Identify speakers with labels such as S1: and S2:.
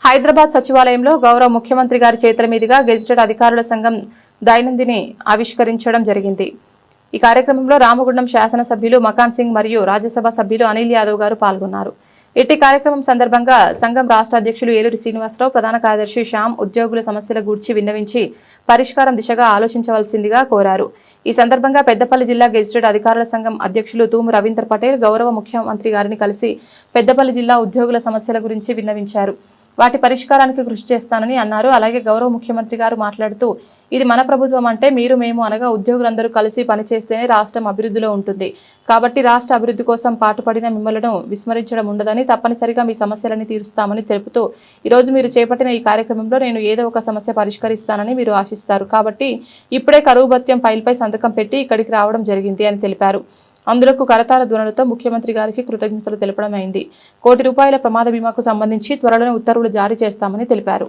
S1: హైదరాబాద్ సచివాలయంలో గౌరవ ముఖ్యమంత్రి గారి చేతుల మీదుగా గెజిటెడ్ అధికారుల సంఘం దైనందిని ఆవిష్కరించడం జరిగింది। ఈ కార్యక్రమంలో రామగుండం శాసనసభ్యులు మకాన్ సింగ్ మరియు రాజ్యసభ సభ్యులు అనిల్ యాదవ్ గారు పాల్గొన్నారు। ఇట్టి కార్యక్రమం సందర్భంగా సంఘం రాష్ట్ర అధ్యక్షులు ఏలూరి శ్రీనివాసరావు, ప్రధాన కార్యదర్శి శ్యామ్ ఉద్యోగుల సమస్యల గూర్చి విన్నవించి పరిష్కారం దిశగా ఆలోచించవలసిందిగా కోరారు। ఈ సందర్భంగా పెద్దపల్లి జిల్లా గెజిటెడ్ అధికారుల సంఘం అధ్యక్షులు తూము రవీందర్ పటేల్ గౌరవ ముఖ్యమంత్రి గారిని కలిసి పెద్దపల్లి జిల్లా ఉద్యోగుల సమస్యల గురించి విన్నవించారు। వాటి పరిష్కారానికి కృషి చేస్తానని అన్నారు। అలాగే గౌరవ ముఖ్యమంత్రి గారు మాట్లాడుతూ ఇది మన ప్రభుత్వం అంటే మీరు మేము అనగా ఉద్యోగులందరూ కలిసి పనిచేస్తేనే రాష్ట్రం అభివృద్ధిలో ఉంటుంది కాబట్టి రాష్ట్ర అభివృద్ధి కోసం పాటుపడిన మిమ్మల్ని విస్మరించడం ఉండదని తప్పనిసరిగా మీ సమస్యలను తీరుస్తామని తెలుపుతూ ఈ రోజు మీరు చేపట్టిన ఈ కార్యక్రమంలో నేను ఏదో ఒక సమస్య పరిష్కరిస్తానని మీరు ఆశిస్తారు కాబట్టి ఇప్పుడే కరువు భత్యం ఫైల్పై సంతకం పెట్టి ఇక్కడికి రావడం జరిగింది అని తెలిపారు। అందులకు కరతాళ ధ్వనులతో ముఖ్యమంత్రి గారికి కృతజ్ఞతలు తెలపడం అయింది। ₹1 కోటి ప్రమాద బీమాకు సంబంధించి త్వరలోనే ఉత్తర్వులు జారీ చేస్తామని తెలిపారు।